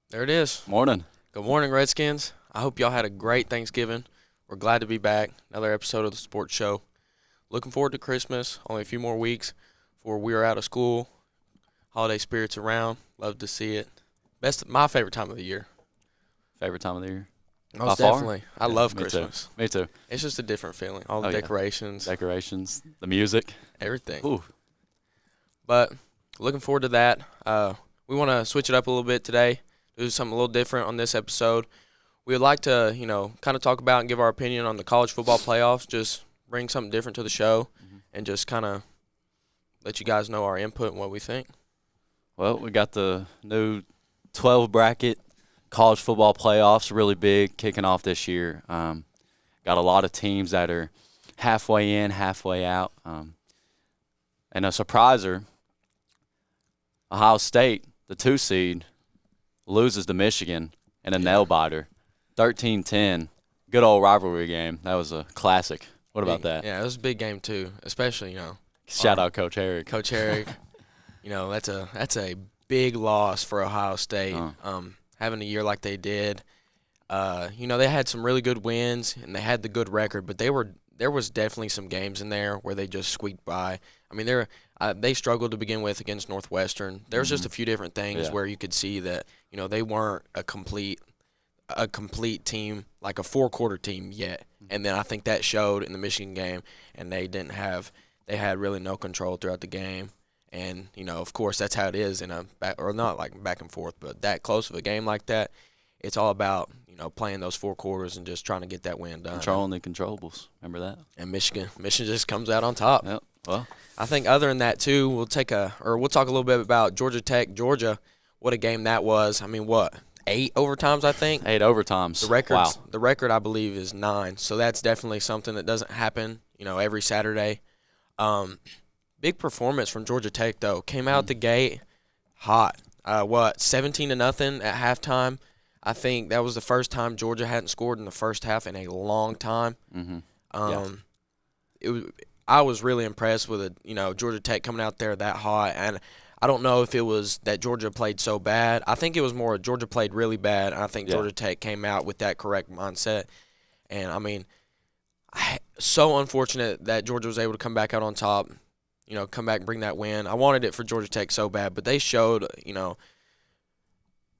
There it is. Morning. Good morning, Redskins. I hope y'all had a great Thanksgiving. We're glad to be back. Another episode of the sports show. Looking forward to Christmas. Only a few more weeks before we are out of school. Holiday spirits around. Love to see it. My favorite time of the year. Favorite time of the year? Most By far? definitely. I love me Christmas. Me too. It's just a different feeling. All the Oh, yeah. decorations, Decorations, the music. everything. Ooh. But looking forward to that. We want to switch it up a little bit today. Do something a little different on this episode. We would like to, kind of talk about and give our opinion on the college football playoffs. Just bring something different to the show and just kind of let you guys know our input and what we think. Well, we got the new 12 bracket college football playoffs, really big, kicking off this year. Got a lot of teams that are halfway in, halfway out. And a surpriser, Ohio State, the 2 seed, loses to Michigan in a nail-biter, 13-10. Good old rivalry game. That was a classic. What about that? Yeah, it was a big game too, especially, Shout out Coach Herrick. Coach Herrick. That's a big loss for Ohio State. Having a year like they did. They had some really good wins and they had the good record, but there was definitely some games in there where they just squeaked by. I mean, they struggled to begin with against Northwestern. There was just a few different things where you could see that they weren't a complete team, like a 4-quarter team yet. And then I think that showed in the Michigan game, and they had really no control throughout the game. And of course that's how it is in not like back and forth, but that close of a game like that, it's all about playing those 4 quarters and just trying to get that win done. Controlling the controllables. Remember that? And Michigan just comes out on top. Yep. Well, I think other than that too, we'll talk a little bit about Georgia Tech, Georgia. What a game that was. I mean, 8 overtimes, I think. 8 overtimes. The record I believe is 9. So that's definitely something that doesn't happen, every Saturday. Big performance from Georgia Tech though. Came out the gate hot. 17-0 at halftime. I think that was the first time Georgia hadn't scored in the first half in a long time. I was really impressed with Georgia Tech coming out there that hot, and I don't know if it was that Georgia played so bad. I think it was more Georgia played really bad, and I think Georgia Tech came out with that correct mindset. And I mean, so unfortunate that Georgia was able to come back out on top. Come back and bring that win. I wanted it for Georgia Tech so bad, but they showed,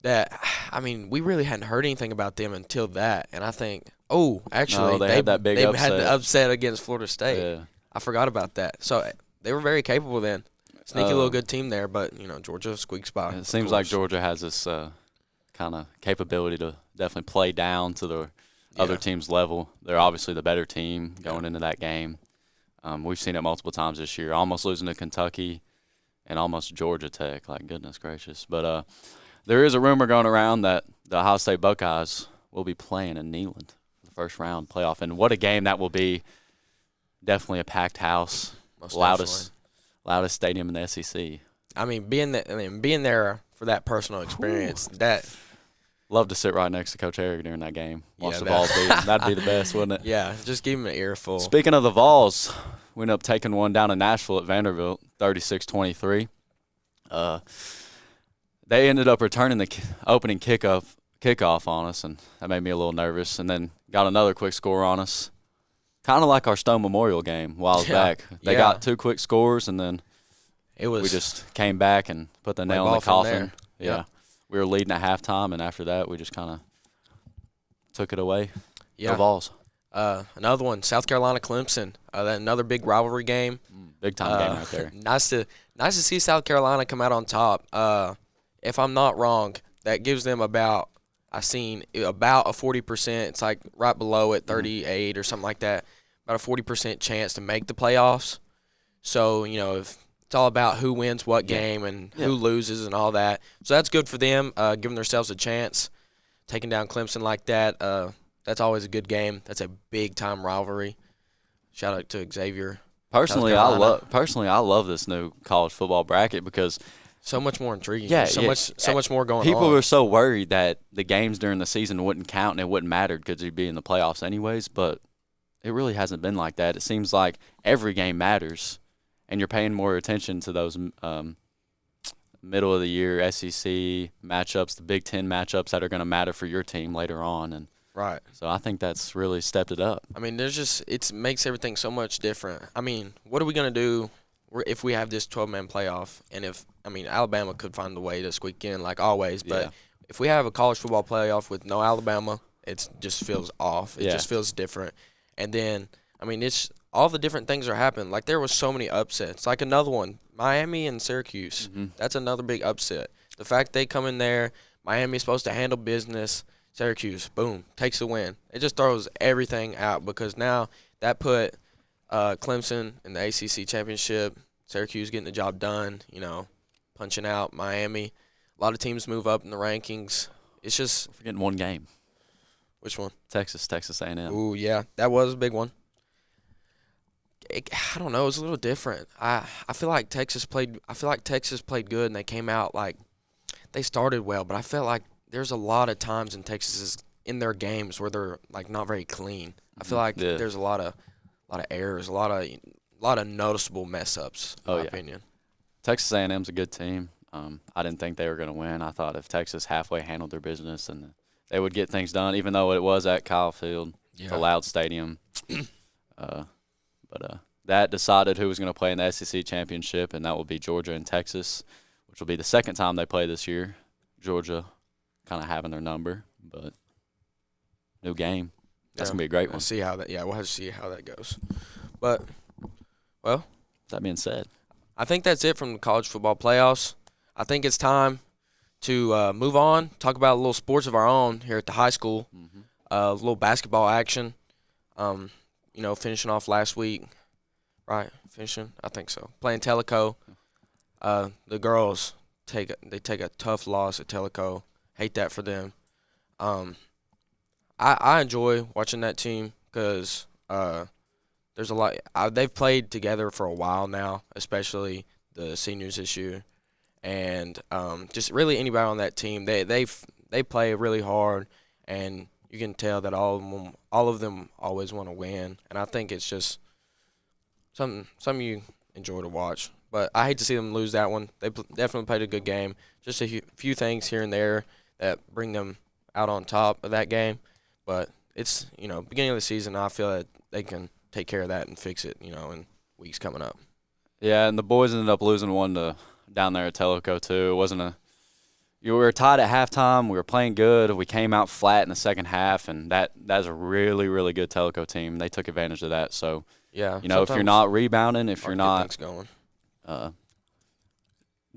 that, we really hadn't heard anything about them until that. And I think, they had that big upset. Had the upset against Florida State. Yeah. I forgot about that. So they were very capable then. Sneaky little good team there, but, Georgia squeaks by. It seems like Georgia has this kind of capability to definitely play down to the other team's level. They're obviously the better team going into that game. We've seen it multiple times this year, almost losing to Kentucky and almost Georgia Tech. Like, goodness gracious. But there is a rumor going around that the Ohio State Buckeyes will be playing in Neyland for the first round playoff. And what a game that will be. Definitely a packed house, loudest stadium in the SEC. Being there for that personal experience, Love to sit right next to Coach Herrick during that game. Watch the Vols beat them. That'd be the best, wouldn't it? Yeah, just give him an earful. Speaking of the Vols, we ended up taking one down in Nashville at Vanderbilt, 36-23. They ended up returning the opening kickoff on us, and that made me a little nervous. And then got another quick score on us, kind of like our Stone Memorial game a while back. They got 2 quick scores, and then we just came back and put the nail in the coffin. Yeah. We were leading at halftime, and after that, we just kind of took it away. Yeah. The Vols. Another one, South Carolina Clemson. Another big rivalry game. Big time game right there. Nice to see South Carolina come out on top. If I'm not wrong, that gives them about a 40%. It's like right below it, 38 or something like that. About a 40% chance to make the playoffs. So if it's all about who wins what game and who loses and all that. So that's good for them, giving themselves a chance. Taking down Clemson like that, that's always a good game. That's a big-time rivalry. Shout out to Xavier. Personally, I love this new college football bracket because so much more intriguing. So much more going on. People were so worried that the games during the season wouldn't count and it wouldn't matter because you'd be in the playoffs anyways, but it really hasn't been like that. It seems like every game matters. And you're paying more attention to those middle of the year SEC matchups, the Big Ten matchups that are going to matter for your team later on. And right. So I think that's really stepped it up. I mean, it makes everything so much different. I mean, what are we going to do if we have this 12-man playoff? And Alabama could find a way to squeak in like always. But if we have a college football playoff with no Alabama, it just feels off. It just feels different. And then, it's all the different things are happening. Like, there was so many upsets. Like, another one, Miami and Syracuse. Mm-hmm. That's another big upset. The fact they come in there, Miami's supposed to handle business. Syracuse, boom, takes the win. It just throws everything out because now that put Clemson in the ACC championship. Syracuse getting the job done, punching out Miami. A lot of teams move up in the rankings. It's just – we're forgetting one game. Which one? Texas A&M. Ooh, yeah, that was a big one. I don't know. It was a little different. I feel like Texas played good, and they came out like they started well. But I felt like there's a lot of times in Texas in their games where they're like not very clean. I feel like there's a lot of errors, a lot of noticeable mess ups. In my opinion. Texas A&M's a good team. I didn't think they were going to win. I thought if Texas halfway handled their business and they would get things done, even though it was at Kyle Field, a loud stadium. But that decided who was going to play in the SEC championship, and that will be Georgia and Texas, which will be the second time they play this year. Georgia kind of having their number, but new game. That's going to be a great one. We'll have to see how that goes. But, well. That being said, I think that's it from the college football playoffs. I think it's time to move on, talk about a little sports of our own here at the high school. Mm-hmm. A little basketball action. Finishing off last week. Right, finishing? I think so. Playing Tellico. The girls take a tough loss at Tellico. Hate that for them. I enjoy watching that team because there's a lot. They've played together for a while now, especially the seniors this year, and just really anybody on that team. They play really hard, and you can tell that all of them always want to win, and I think it's just something you enjoy to watch. But I hate to see them lose that one. They definitely played a good game. Just a few things here and there that bring them out on top of that game. But it's, beginning of the season, I feel that they can take care of that and fix it, in weeks coming up. Yeah, and the boys ended up losing one down there at Tellico, too. It wasn't we were tied at halftime. We were playing good. We came out flat in the second half, and that's a really, really good Tellico team. They took advantage of that. So, yeah, if you're not rebounding, if you're not going.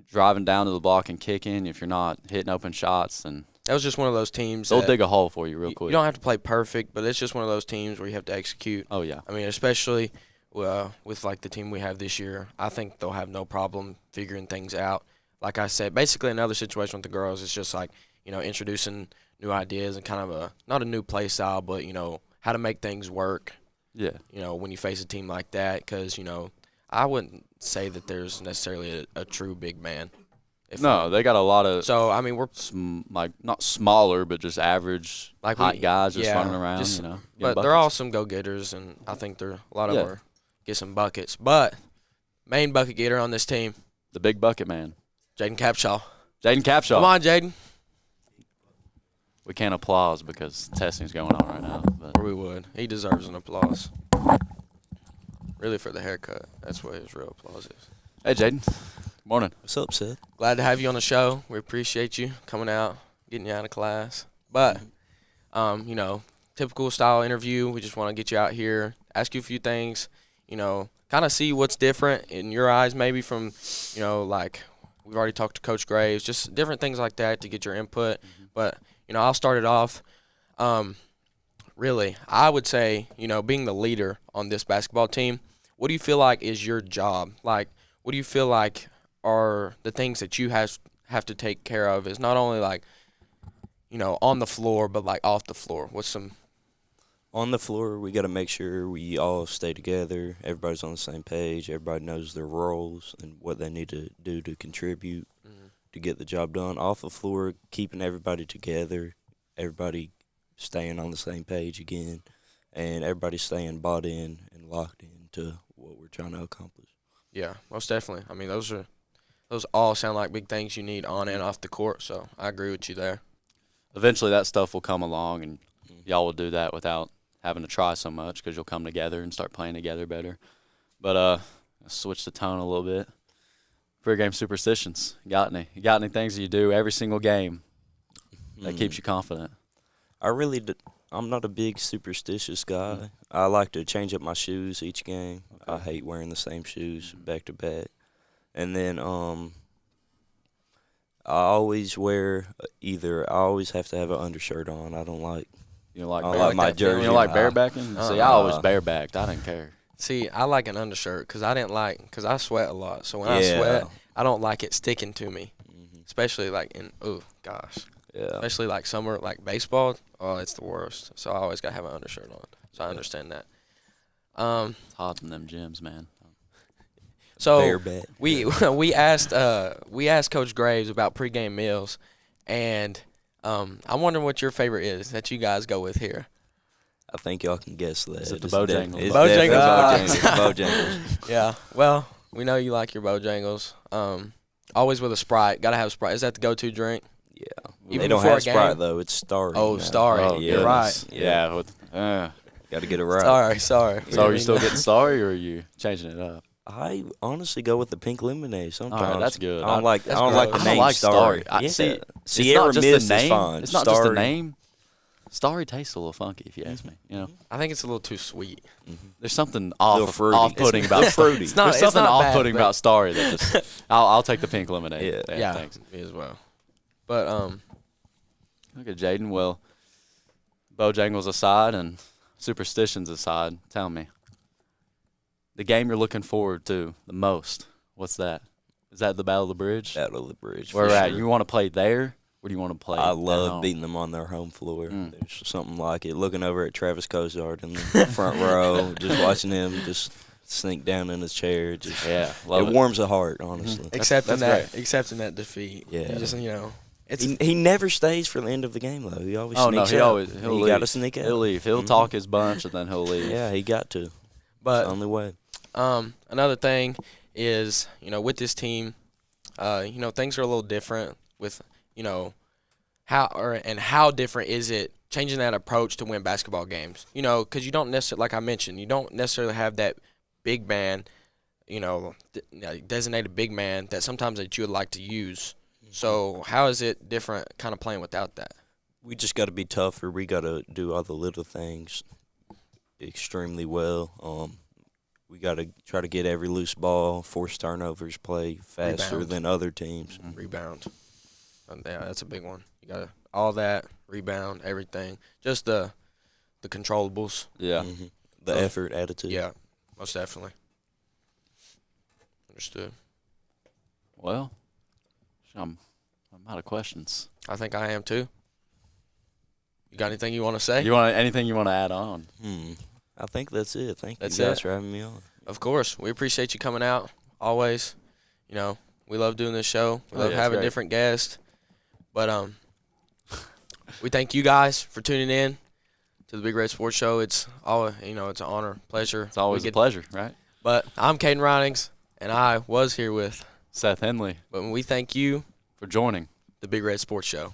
Driving down to the block and kicking, if you're not hitting open shots, then that was just one of those teams. They'll dig a hole for you real quick. You don't have to play perfect, but it's just one of those teams where you have to execute. Oh, yeah. Especially with, like, the team we have this year, I think they'll have no problem figuring things out. Like I said, basically another situation with the girls is just, like, introducing new ideas and kind of not a new play style, but, how to make things work. Yeah. When you face a team like that because, I wouldn't say that there's necessarily a true big man. They got a lot of. So we're not smaller, but just average height guys just running around. But they're all some go getters, and I think a lot of them get some buckets. But main bucket getter on this team, the big bucket man, Jayden Capshaw. Jayden Capshaw. Come on, Jayden. We can't applause because testing's going on right now. But. Or we would. He deserves an applause. Really for the haircut. That's what his real applause is. Hey, Jayden. Morning. What's up, Seth? Glad to have you on the show. We appreciate you coming out, getting you out of class. But, typical style interview. We just want to get you out here, ask you a few things, kind of see what's different in your eyes maybe from, like we've already talked to Coach Graves, just different things like that to get your input. Mm-hmm. But, I'll start it off. Really, I would say, being the leader on this basketball team, what do you feel like is your job? Like, what do you feel like are the things that you have to take care of is not only like, on the floor, but like off the floor? What's some? On the floor, we got to make sure we all stay together. Everybody's on the same page. Everybody knows their roles and what they need to do to contribute to get the job done. Off the floor, keeping everybody together, everybody staying on the same page again, and everybody staying bought in and locked in to what we're trying to accomplish. Yeah, most definitely. Those are those all sound like big things you need on and off the court. So I agree with you there. Eventually that stuff will come along, and y'all will do that without having to try so much because you'll come together and start playing together better. But let's switch the tone a little bit. Pre-game superstitions. You got any things that you do every single game that keeps you confident? I'm not a big superstitious guy. I like to change up my shoes each game. Okay. I hate wearing the same shoes back to back. And then I always have to have an undershirt on. I don't like. You don't like, I like my jersey. You don't like barebacking? See, I always barebacked. I didn't care. See, I like an undershirt because I sweat a lot. So when I sweat, I don't like it sticking to me, especially like especially like summer, like baseball. Oh, it's the worst. So I always got to have an undershirt on. So I understand that. It's hot in them gyms, man. So we asked Coach Graves about pregame meals, and I'm wondering what your favorite is that you guys go with here. I think y'all can guess that. Is it the Bojangles? Bojangles. Yeah. Well, we know you like your Bojangles. Always with a Sprite. Got to have Sprite. Is that the go-to drink? Yeah. Even they don't have Sprite, though. It's Starry. Oh, Starry. Oh, you're right. Yeah. Got to get it right. Sorry. So are you still getting Starry, or are you changing it up? I honestly go with the pink lemonade sometimes. All right, that's good. I don't like the name Starry. Sierra Mist is fine. It's not just the Starry. name. Starry tastes a little funky, if you ask me. You know, I think it's a little too sweet. there's something off-putting about fruity. There's something off-putting about Starry that just. I'll take the pink lemonade. Yeah, thanks. Me as well. But look at Jayden. Well, Bojangles aside and superstitions aside, tell me the game you're looking forward to the most. What's that? Is that the Battle of the Bridge? Battle of the Bridge. Where we're at? Sure. You want to play there? Where do you want to play? I love beating them on their home floor. There's something like it. Looking over at Travis Cozart in the front row, just watching him just sink down in his chair. Just it warms the heart, honestly. Accepting that defeat. Yeah. He he never stays for the end of the game though. He always sneaks out. He'll leave. Got to sneak out. He'll leave. He'll talk his bunch and then he'll leave. Yeah, he got to. But it's the only way. Another thing is, with this team, things are a little different with, how different is it changing that approach to win basketball games? Because you don't necessarily, like I mentioned, you don't necessarily have that big man, designated big man that sometimes that you would like to use. So how is it different kind of playing without that? We just got to be tougher. We got to do all the little things extremely well. We got to try to get every loose ball, force turnovers, play faster than other teams. Rebound. Yeah, that's a big one. You got to all that, rebound, everything. Just the controllables. Yeah. The effort, attitude. Yeah, most definitely. Understood. Well, I'm out of questions. I think I am too. You got anything you want to say? Anything you want to add on? I think that's it. Thank you guys for having me on. Of course. We appreciate you coming out always. We love doing this show. We love having different guests. But we thank you guys for tuning in to the Big Red Sports Show. It's it's an honor, pleasure. It's always a pleasure, right? But I'm Caden Ridings, and I was here with Seth Henley. But we thank you for joining the Big Red Sports Show.